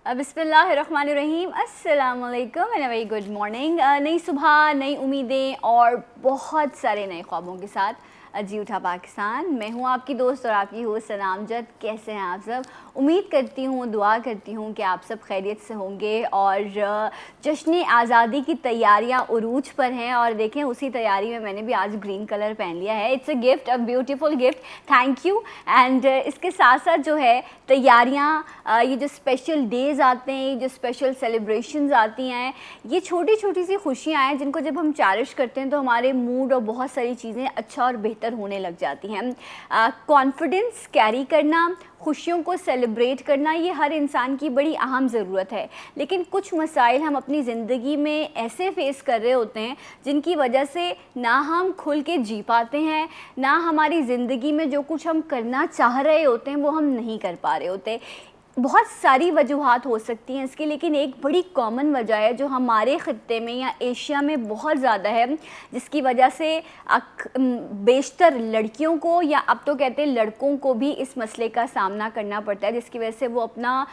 बिस्मिल्लाहिर्रहमानिर्रहीम, अस्सलाम वालेकुम एंड वेरी गुड मॉर्निंग। नई सुबह, नई उम्मीदें और बहुत सारे नए ख्वाबों के साथ जी उठा पाकिस्तान। मैं हूँ आपकी दोस्त और आपकी होस्ट सनामजद। कैसे हैं आप सब? उम्मीद करती हूँ, दुआ करती हूँ कि आप सब खैरियत से होंगे और जश्न आज़ादी की तैयारियाँ उरूज पर हैं। और देखें, उसी तैयारी में मैंने भी आज ग्रीन कलर पहन लिया है। It's a gift, a beautiful gift, thank you. And इसके साथ साथ जो है तैयारियाँ, ये जो स्पेशल डेज़ आते हैं, जो स्पेशल सेलिब्रेशंस आती हैं, ये छोटी छोटी सी खुशियाँ हैं जिनको जब हम चेरिश करते हैं तो हमारे मूड और बहुत सारी चीज़ें अच्छा और बेहतर होने लग जाती हैं। कॉन्फिडेंस कैरी करना, खुशियों को सेलिब्रेट करना, ये हर इंसान की बड़ी अहम ज़रूरत है। लेकिन कुछ मसाइल हम अपनी ज़िंदगी में ऐसे फेस कर रहे होते हैं जिनकी वजह से ना हम खुल के जी पाते हैं, ना हमारी ज़िंदगी में जो कुछ हम करना चाह रहे होते हैं वो हम नहीं कर पा रहे होते। बहुत सारी वजूहात हो सकती हैं इसकी, लेकिन एक बड़ी कॉमन वजह है जो हमारे ख़ित्ते में या एशिया में बहुत ज़्यादा है, जिसकी वजह से बेशतर लड़कियों को या अब तो कहते हैं लड़कों को भी इस मसले का सामना करना पड़ता है, जिसकी वजह से वो अपना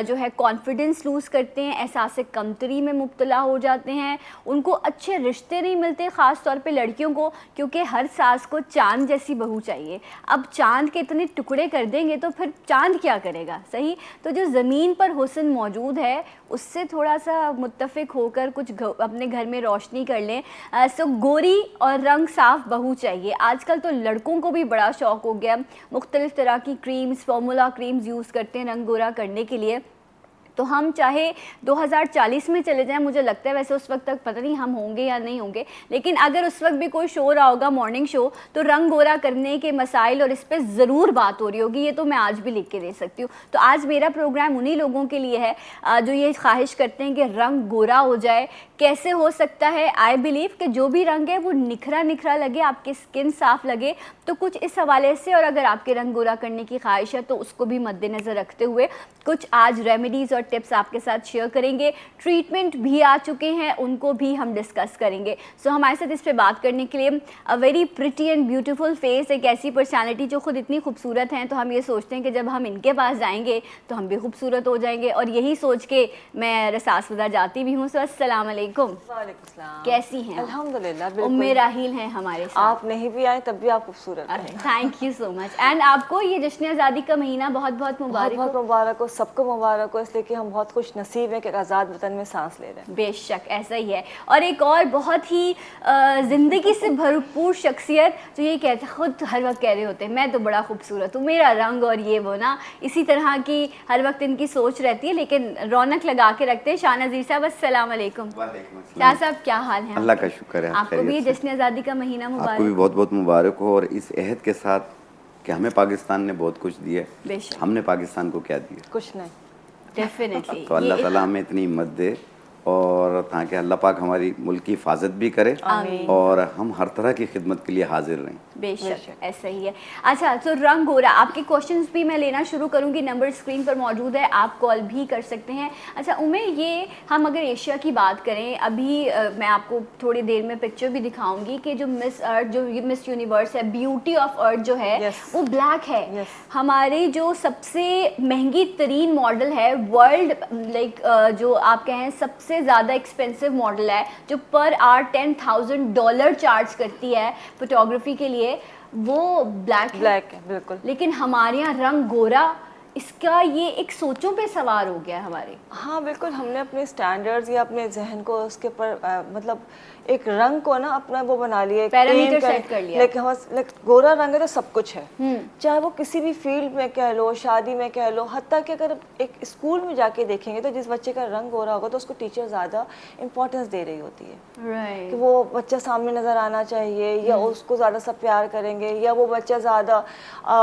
जो है कॉन्फिडेंस लूज़ करते हैं, एहसास कमतरी में मुब्तला हो जाते हैं, उनको अच्छे रिश्ते नहीं मिलते, ख़ास तौर पे लड़कियों को, क्योंकि हर सास को चाँद जैसी बहू चाहिए। अब चाँद के इतने टुकड़े कर देंगे तो फिर चाँद क्या करेगा? सही। तो जो ज़मीन पर हुस्न मौजूद है उससे थोड़ा सा मुत्तफ़िक होकर कुछ अपने घर में रोशनी कर लें। सो गोरी और रंग साफ़ बहू चाहिए। आजकल तो लड़कों को भी बड़ा शौक़ हो गया, मुख्तलिफ़ तरह की क्रीम्स, फार्मूला क्रीम्स यूज़ करते हैं रंग गोरा करने के लिए। तो हम चाहे 2040 में चले जाएं, मुझे लगता है वैसे उस वक्त तक पता नहीं हम होंगे या नहीं होंगे, लेकिन अगर उस वक्त भी कोई शो रहा होगा, मॉर्निंग शो, तो रंग गोरा करने के मसाइल और इस पर ज़रूर बात हो रही होगी। ये तो मैं आज भी लिख के दे सकती हूँ। तो आज मेरा प्रोग्राम उन्हीं लोगों के लिए है जो ये ख्वाहिश करते हैं कि रंग गोरा हो जाए। कैसे हो सकता है? आई बिलीव कि जो भी रंग है वो निखरा निखरा लगे, आपकी स्किन साफ़ लगे। तो कुछ इस हवाले से, और अगर आपके रंग गोरा करने की ख्वाहिश है तो उसको भी मद्देनज़र रखते हुए कुछ आज रेमेडीज़ और टिप्स आपके साथ शेयर करेंगे। ट्रीटमेंट भी आ चुके हैं, उनको भी हम डिस्कस करेंगे। सो हमारे साथ इस पे बात करने के लिए a very pretty and beautiful face, एक ऐसी पर्सनालिटी जो खुद इतनी खूबसूरत हैं तो हम ये सोचते हैं कि जब हम इनके पास जाएंगे तो हम भी खूबसूरत हो जाएंगे, और यही सोच के मैं रसासवदा जाती भी हूँ। सो अस्सलाम वालेकुम। वालेकुम। कैसी हैं? अल्हम्दुलिल्लाह। उम्मे राहिल हैं हमारे साथ। आप नहीं भी आए तब भी आप खूबसूरत हैं। Thank you so much. And आपको ये जश्न आज़ादी का महीना बहुत बहुत मुबारक हो। बहुत मुबारक हो, सबको मुबारक हो, इसलिए कि हम बहुत खुश नसीब हैं कि आज़ाद वतन में सांस ले रहे हैं। बेशक ऐसा ही है। और एक और बहुत ही ज़िंदगी से भरपूर शख्सियत जो ये कहते हैं, खुद हर वक्त कह रहे होते हैं मैं तो बड़ा खूबसूरत हूँ, मेरा रंग और ये वो ना, इसी तरह की हर वक्त इनकी सोच रहती है, लेकिन रौनक लगा के रखते हैं। शाह नज़ीर साहब, अस्सलाम वालेकुम। शाह साहब, क्या हाल है? अल्लाह का शुक्र है। आपको भी जश्न आज़ादी का महीना मुबारक। आपको भी बहुत बहुत मुबारक हो, और इस अहद के साथ कि हमें पाकिस्तान ने बहुत कुछ दिया, हमने पाकिस्तान को क्या दिया? कुछ नहीं। डेफिनेटली। तो अल्लाह ताला हमें इतनी हिम्मत दे और ताकि अल्लाह पाक हमारी मुल्क की हिफाजत भी करे और हम हर तरह की खिदमत के लिए हाजिर रहें। बेशक ऐसा ही है। अच्छा, तो रंग गोरा, आपके क्वेश्चंस भी मैं लेना शुरू करूंगी। नंबर स्क्रीन पर मौजूद है, आप कॉल भी कर सकते हैं। अच्छा उम्मे, ये हम अगर एशिया की बात करें, अभी मैं आपको थोड़ी देर में पिक्चर भी दिखाऊंगी कि जो मिस अर्थ, जो मिस यूनिवर्स है, ब्यूटी ऑफ अर्थ जो है वो ब्लैक है। हमारी जो सबसे महंगी तरीन मॉडल है वर्ल्ड, लाइक जो आप कहें सबसे ज़्यादा एक्सपेंसिव मॉडल है, जो पर आवर $10,000 चार्ज करती है फोटोग्राफी के लिए, वो ब्लैक है। बिल्कुल। लेकिन हमारे यहाँ रंग गोरा, इसका ये एक सोचों पे सवार हो गया हमारे। हाँ बिल्कुल, हमने अपने स्टैंडर्ड्स या अपने जहन को उसके ऊपर मतलब एक रंग को ना अपना वो बना लिया, पैरामीटर सेट कर लिया। लेकिन गोरा रंग है तो सब कुछ है, चाहे वो किसी भी फील्ड में कह लो, शादी में कह लो, हत्ता कि अगर एक स्कूल में जाके देखेंगे तो जिस बच्चे का रंग गोरा होगा तो उसको टीचर ज़्यादा इंपॉर्टेंस दे रही होती है कि वो बच्चा सामने नज़र आना चाहिए, या उसको ज़्यादा सब प्यार करेंगे, या वो बच्चा ज़्यादा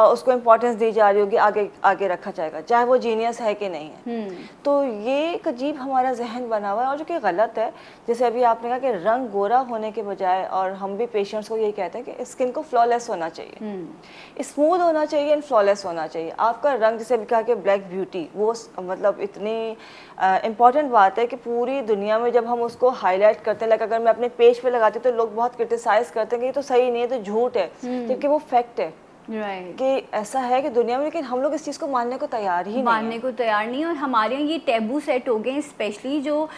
उसको इम्पोर्टेंस दी जा रही होगी, आगे आगे रखा जाएगा, चाहे वो जीनियस है कि नहीं है। तो ये एक अजीब हमारा जहन बना हुआ है और जो कि गलत है। जैसे अभी आपने कहा कि रंग गोरा होने के बजाय, और हम भी पेशेंट्स को यही कहते हैं कि स्किन को फ्लॉलेस होना चाहिए, स्मूथ होना चाहिए एंड फ्लॉलेस होना चाहिए। आपका रंग, जैसे अभी कहा कि ब्लैक ब्यूटी, वो मतलब इतनी इम्पॉर्टेंट बात है कि पूरी दुनिया में जब हम उसको हाईलाइट करते हैं, लाइक अगर मैं अपने पेज पे लगाती हूँ तो लोग बहुत क्रिटिसाइज़ करते हैं कि ये तो सही नहीं है, तो झूठ है, जबकि वो फैक्ट है। राइट। कि ऐसा है कि दुनिया में, लेकिन हम लोग इस चीज़ को मानने को तैयार ही नहीं मानने है। को तैयार नहीं है, और हमारे यहाँ ये टैबू सेट हो गए हैं, स्पेशली जो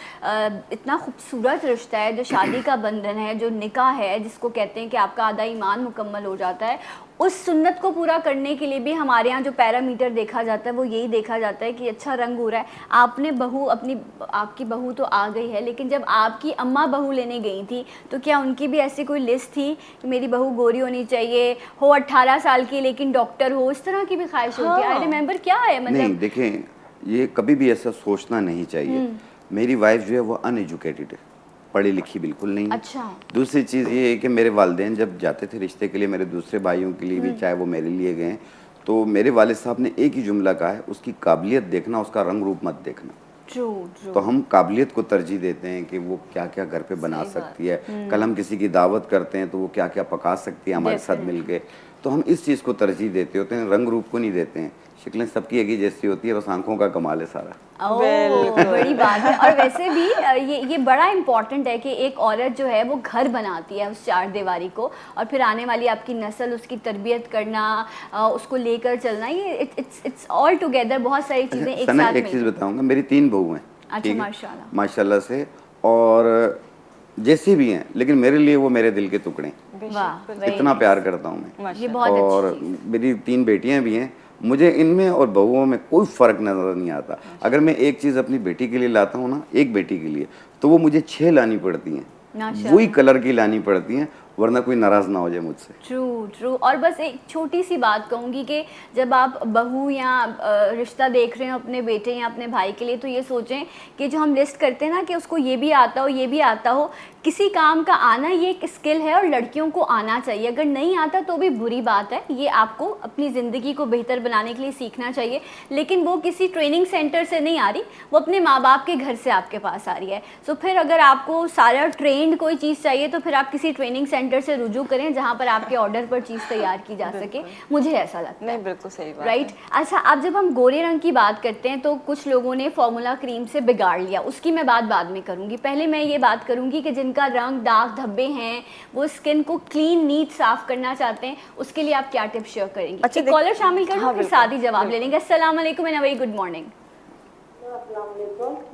इतना खूबसूरत रिश्ता है, जो शादी का बंधन है, जो निकाह है, जिसको कहते हैं कि आपका आधा ईमान मुकम्मल हो जाता है, उस सुन्नत को पूरा करने के लिए भी हमारे यहाँ जो पैरामीटर देखा जाता है वो यही देखा जाता है कि अच्छा रंग हो रहा है। आपने बहू आपकी बहू तो आ गई है, लेकिन जब आपकी अम्मा बहू लेने गई थी तो क्या उनकी भी ऐसी कोई लिस्ट थी कि मेरी बहू गोरी होनी चाहिए, हो 18 साल की लेकिन डॉक्टर हो, इस तरह की भी ख्वाहिश होती है? आई रिमेम्बर, क्या है नहीं मतलब? देखें, ये कभी भी ऐसा सोचना नहीं चाहिए। मेरी वाइफ जो है वो अनएजुकेटेड है, पढ़ी लिखी बिल्कुल नहीं है। अच्छा। दूसरी चीज़ ये है कि मेरे वालिदैन जब जाते थे रिश्ते के लिए, मेरे दूसरे भाइयों के लिए भी, चाहे वो मेरे लिए गए, तो मेरे वालिद साहब ने एक ही जुमला कहा है, उसकी काबिलियत देखना, उसका रंग रूप मत देखना। True true. तो हम काबिलियत को तरजीह देते हैं कि वो क्या क्या घर पे बना सकती है। कल हम किसी की दावत करते हैं तो वो क्या क्या पका सकती है हमारे साथ मिलके, तो हम इस चीज़ को तरजीह देते होते हैं, रंग रूप को नहीं देते हैं। शक्लें सबकी एक ही जैसी होती है, बस आंखों का कमाल है सारा। ओह, बड़ी बात है। और वैसे भी ये बड़ा इम्पॉर्टेंट है कि एक औरत जो है वो घर बनाती है उस चार दीवारी को, और फिर आने वाली आपकी नस्ल, उसकी तरबियत करना, उसको लेकर चलना, ये इट्स ऑल टुगेदर बहुत सारी चीज़ें एक सना, साथ एक चीज़ बताऊंगा, मेरी 3 बहू हैं। अच्छा, ठीक है? माशाल्लाह। माशाल्लाह से, और जैसी भी हैं, लेकिन मेरे लिए वो मेरे दिल के टुकड़े हैं। वाह, इतना प्यार करता हूँ मैं। ये बहुत और अच्छी चीज़। मेरी 3 बेटियां भी हैं, मुझे इनमें और बहुओं में कोई फ़र्क नज़र नहीं आता। अगर मैं एक चीज़ अपनी बेटी के लिए लाता हूँ ना, एक बेटी के लिए, तो वो मुझे 6 लानी पड़ती हैं, वही कलर की लानी पड़ती हैं, वरना कोई नाराज़ ना हो जाए मुझसे। True true. और बस एक छोटी सी बात कहूँगी कि जब आप बहू या रिश्ता देख रहे हो अपने बेटे या अपने भाई के लिए, तो ये सोचें कि जो हम लिस्ट करते हैं ना कि उसको ये भी आता हो, ये भी आता हो, किसी काम का आना ये एक स्किल है और लड़कियों को आना चाहिए। अगर नहीं आता तो भी बुरी बात है, ये आपको अपनी ज़िंदगी को बेहतर बनाने के लिए सीखना चाहिए, लेकिन वो किसी ट्रेनिंग सेंटर से नहीं आ रही, वो अपने माँ बाप के घर से आपके पास आ रही है। सो फिर अगर आपको सारा ट्रेंड कोई चीज़ चाहिए तो फिर आप किसी ट्रेनिंग सेंटर से रुजू करें जहाँ पर आपके ऑर्डर पर चीज़ तैयार की जा सके, मुझे ऐसा लगता है। नहीं, बिल्कुल सही बात राइट। अच्छा, अब जब हम गोरे रंग की बात करते हैं तो कुछ लोगों ने फॉर्मूला क्रीम से बिगाड़ लिया, उसकी मैं बात बाद में करूँगी। पहले मैं ये बात करूँगी कि जिनका रंग दाग धब्बे हैं, वो स्किन को क्लीन नीट साफ करना चाहते हैं, उसके लिए आप क्या टिप्स शेयर करेंगे? अच्छा, एक कॉलर शामिल कर लो, हाँ, फिर बिल्कुल, साथ ही जवाब ले लेंगे। अस्सलाम वालेकुम एंड वेरी गुड मॉर्निंग।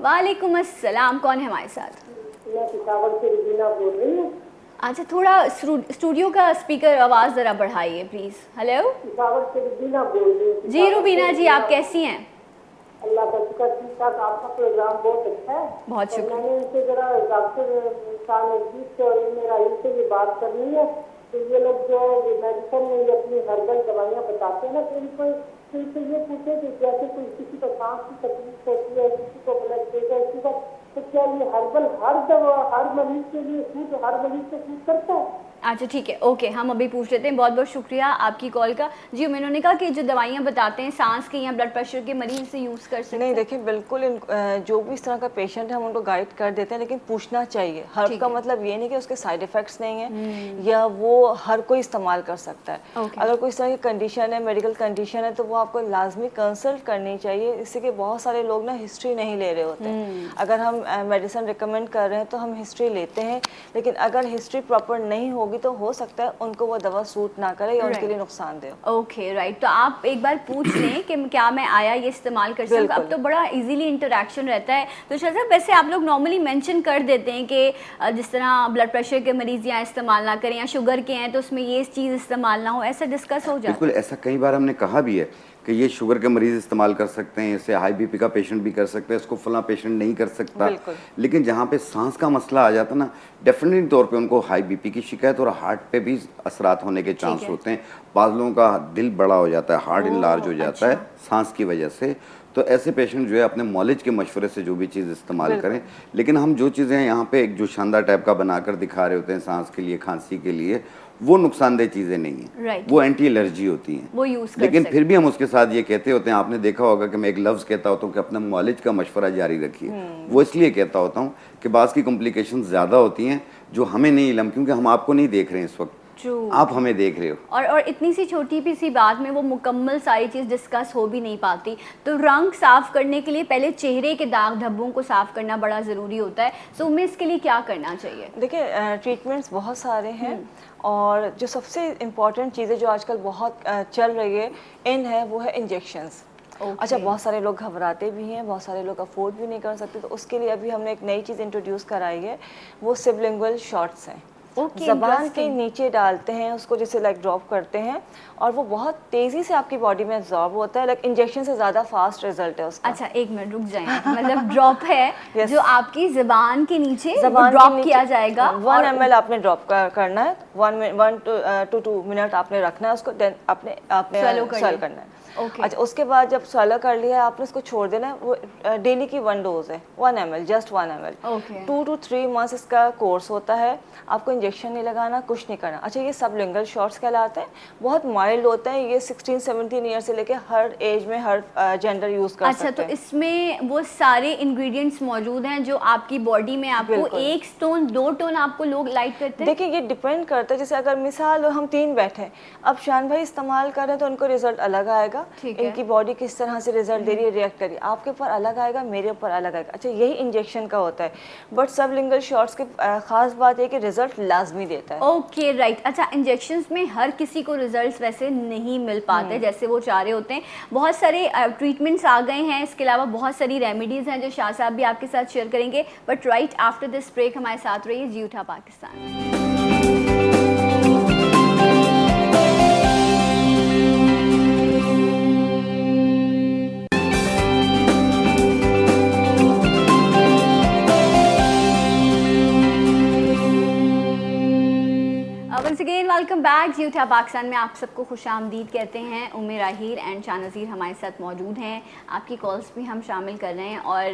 वालेकुम अस्सलाम। कौन है हमारे साथ? मैं पिशावर से रुबीना बोल रही हूँ। अच्छा, थोड़ा स्टूडियो का स्पीकर आवाज़ ज़रा बढ़ाइए प्लीज़। हेलो पिशावर से रुबीना बोल रही हूँ। जी रुबीना जी, आप कैसी हैं? अल्लाह का शुक्र, ठीक ठाक। आपका प्रोग्राम बहुत अच्छा है। बहुत और शुक्रिया। मैंने इनसे जरा डॉक्टर शाह नजदीक से और मेरा इनसे ये बात करनी है तो ये लोग जो मेडिसिन में ये अपनी हर्बल दवाइयाँ बताते हैं ना, तो इनसे ये पूछे कि जैसे कोई किसी को सांस की तकलीफ होती है, किसी को ब्लड प्रेशर, किसी को, तो क्या ये हर्बल हर दवा हर मरीज के लिए हर मरीज को सूट करता है? अच्छा ठीक है, ओके, हम अभी पूछ लेते हैं। बहुत बहुत शुक्रिया आपकी कॉल का। जी, उन्होंने कहा कि जो दवाइयाँ बताते हैं सांस के या ब्लड प्रेशर के मरीज से यूज़ कर सकते हैं। नहीं, देखिए बिल्कुल जो भी इस तरह का पेशेंट है हम उनको गाइड कर देते हैं, लेकिन पूछना चाहिए। हर्ब का मतलब ये नहीं कि उसके साइड इफ़ेक्ट्स नहीं है या वो हर कोई इस्तेमाल कर सकता है। अगर कोई इस तरह की कंडीशन है, मेडिकल कंडीशन है, तो वो आपको लाजमी कंसल्ट करनी चाहिए। इससे कि बहुत सारे लोग ना हिस्ट्री नहीं ले रहे होते हैं। अगर हम मेडिसिन रिकमेंड कर रहे हैं तो हम हिस्ट्री लेते हैं, लेकिन अगर हिस्ट्री प्रॉपर नहीं होगी तो हो सकता है उनको वो दवा सूट ना करे या उनके लिए नुकसान दे। Okay right. तो आप एक बार पूछ लें कि क्या मैं आया ये इस्तेमाल कर सकूँ। अब तो बड़ा इजीली इंटरेक्शन रहता है। तो शायद साहब, वैसे आप लोग नॉर्मली मेंशन कर देते हैं कि जिस तरह ब्लड प्रेशर के मरीज यहाँ इस्तेमाल ना करें, या शुगर के हैं तो उसमें ये चीज़ इस्तेमाल ना हो, ऐसा डिस्कस हो जाता है? बिल्कुल, ऐसा कई बार हमने कहा भी है कि ये शुगर के मरीज़ इस्तेमाल कर सकते हैं, इसे हाई बीपी का पेशेंट भी कर सकते हैं, इसको फला पेशेंट नहीं कर सकता। लेकिन जहाँ पे सांस का मसला आ जाता ना, डेफिनेटली तौर पे उनको हाई बीपी की शिकायत और हार्ट पे भी असरात होने के चांस होते हैं। बाज़ लोगों का दिल बड़ा हो जाता है, हार्ट इनलार्ज हो जाता है सांस की वजह से। तो ऐसे पेशेंट जो है अपने मॉलेज के मशवरे से जो भी चीज़ इस्तेमाल करें। लेकिन हम जो चीज़ें यहाँ पे एक जो शानदार टाइप का बनाकर दिखा रहे होते हैं सांस के लिए, खांसी के लिए, वो नुकसानदेह चीज़ें नहीं हैं। वो एंटी एलर्जी होती हैं, वो यूज़ कर लेकिन फिर भी हम उसके साथ ये कहते होते हैं, आपने देखा होगा कि मैं एक लफ्ज़ कहता होता हूँ कि अपना मॉलेज का मशवरा जारी रखिए। वो इसलिए कहता होता हूँ कि बाज़ की कॉम्प्लिकेशन ज़्यादा होती हैं जो हमें नहीं इलम, क्योंकि हम आपको नहीं देख रहे हैं इस वक्त, True. आप हमें देख रहे हो। और इतनी सी छोटी सी बात में वो मुकम्मल सारी चीज़ डिस्कस हो भी नहीं पाती। तो रंग साफ़ करने के लिए पहले चेहरे के दाग धब्बों को साफ़ करना बड़ा ज़रूरी होता है। सो हमें इसके लिए क्या करना चाहिए? देखिए ट्रीटमेंट्स बहुत सारे हैं और जो सबसे इम्पॉर्टेंट चीज़ें जो आजकल बहुत चल रही है इन है वो है इंजेक्शंस। अच्छा, बहुत सारे लोग घबराते भी हैं, बहुत सारे लोग अफोर्ड भी नहीं कर सकते, तो उसके लिए अभी हमने एक नई चीज़ इंट्रोड्यूस कराई है, वो सबलिंगुअल शॉट्स हैं। ज़बान के नीचे डालते हैं उसको, जैसे लाइक ड्रॉप करते हैं और वो बहुत तेज़ी से आपकी बॉडी में एब्जॉर्ब होता है, लाइक इंजेक्शन से ज़्यादा फास्ट रिजल्ट है उसका। अच्छा, एक मिनट रुक जाएं। मतलब ड्रॉप है Yes. जो आपकी ज़बान के नीचे ज़बान के ड्रॉप नीचे किया जाएगा 1 ml आपने ड्रॉप करना है, 1 to 2 मिनट आपने रखना है उसको, देन आपने Swallow करना है। Okay. अच्छा, उसके बाद जब swallow कर लिया है आपने उसको छोड़ देना है। वो डेली की 1 डोज है, 1 ml, just 1 ml। Okay. 2 to 3 months इसका कोर्स होता है, आपको इंजेक्शन नहीं लगाना, कुछ नहीं करना। अच्छा, ये सबलिंगुअल शॉट्स कहलाते हैं, बहुत माइल्ड होते हैं, ये 16-17 ईयर से लेके हर एज में हर जेंडर यूज़ कर अच्छा, सकते तो हैं। इसमें वो सारे इंग्रेडिएंट्स मौजूद हैं जो आपकी बॉडी में आपको बिल्कुल। 1 टोन 2 टोन आपको लोग लाइट करते हैं? देखिए, ये डिपेंड करता है, जैसे अगर मिसाल हम 3 बैठे हैं, अब शान भाई इस्तेमाल कर रहे हैं तो उनको रिजल्ट अलग आएगा, ठीक है। इनकी बॉडी किस तरह से रिजल्ट दे रही है, रिएक्ट करी, आपके ऊपर अलग आएगा, मेरे ऊपर अलग आएगा। अच्छा, यही इंजेक्शन का होता है, बट सबलिंगुअल शॉट्स की खास बात है कि रिजल्ट लाजमी देता है। Okay, right. अच्छा, इंजेक्शंस में हर किसी को रिजल्ट्स वैसे नहीं मिल पाते जैसे वो चाह रहे होते हैं। बहुत सारे ट्रीटमेंट्स आ गए हैं, इसके अलावा बहुत सारी रेमेडीज़ हैं जो शाह साहब भी आपके साथ शेयर करेंगे। But right after this break हमारे साथ रहिए जी उठा Pakistan. Once again welcome back जी उठा पाकिस्तान में आप सबको खुशामदीद कहते हैं। उम्मे राहीर एंड शाह नज़ीर हमारे साथ मौजूद हैं, आपकी कॉल्स भी हम शामिल कर रहे हैं। और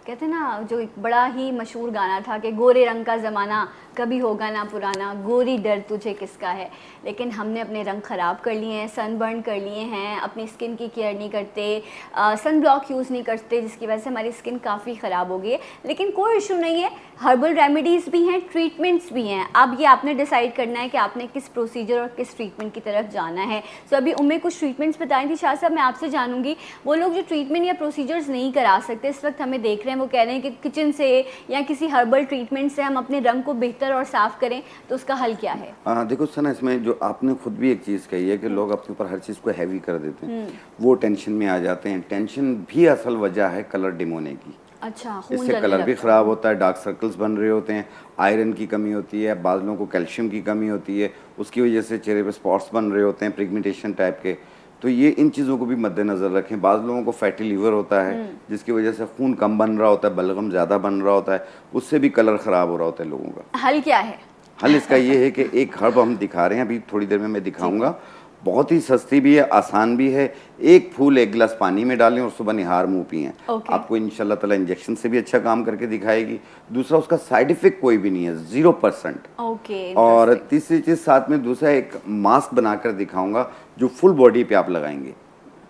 कहते हैं ना, जो एक बड़ा ही मशहूर गाना था कि गोरे रंग का ज़माना कभी होगा ना पुराना, गोरी डर तुझे किसका है। लेकिन हमने अपने रंग ख़राब कर लिए हैं, सनबर्न कर लिए हैं, अपनी स्किन की केयर नहीं करते, सन ब्लॉक यूज़ नहीं करते, जिसकी वजह से हमारी स्किन काफ़ी ख़राब हो गई है। लेकिन कोई इशू नहीं है, हर्बल रेमेडीज़ भी हैं, ट्रीटमेंट्स भी हैं। अब ये आपने डिसाइड करना है कि आपने किस प्रोसीजर और किस ट्रीटमेंट की तरफ जाना है। सो अभी उम्मीद कुछ ट्रीटमेंट्स बताई थी शाह साहब, मैं आपसे जानूंगी वो लोग जो ट्रीटमेंट या प्रोसीजर्स नहीं करा सकते, इस वक्त हमें देख रहे हैं, वो कह रहे हैं कि किचन से या किसी हर्बल ट्रीटमेंट से हम अपने रंग को बेहतर और साफ़ करें, तो उसका हल क्या है? देखो सना, इसमें जो आपने खुद भी एक चीज़ कही है कि लोग अपने ऊपर हर चीज़ को हैवी कर देते हैं, वो टेंशन में आ जाते हैं। टेंशन भी असल वजह है कलर डिम होने की। अच्छा, खून इससे जलने कलर भी लगता ख़राब होता है, डार्क सर्कल्स बन रहे होते हैं, आयरन की कमी होती है, बाज़ लोगों को कैल्शियम की कमी होती है, उसकी वजह से चेहरे पे स्पॉट्स बन रहे होते हैं पिगमेंटेशन टाइप के। तो ये इन चीज़ों को भी मद्देनज़र रखें। बाज़ लोगों को फैटी लीवर होता है जिसकी वजह से खून कम बन रहा होता है, बलगम ज़्यादा बन रहा होता है, उससे भी कलर ख़राब हो रहा होता है लोगों का। हल क्या है? हल इसका ये है कि एक हर्ब हम दिखा रहे हैं, अभी थोड़ी देर में मैं दिखाऊंगा, बहुत ही सस्ती भी है, आसान भी है। एक फूल 1 गिलास पानी में डालें और सुबह निहार मुँह पिएं। आपको इंशाल्लाह ताला इंजेक्शन से भी अच्छा काम करके दिखाएगी। दूसरा, उसका साइड इफेक्ट कोई भी नहीं है, 0%। ओके। और तीसरी चीज़ साथ में दूसरा एक मास्क बनाकर दिखाऊंगा जो फुल बॉडी पे आप लगाएंगे।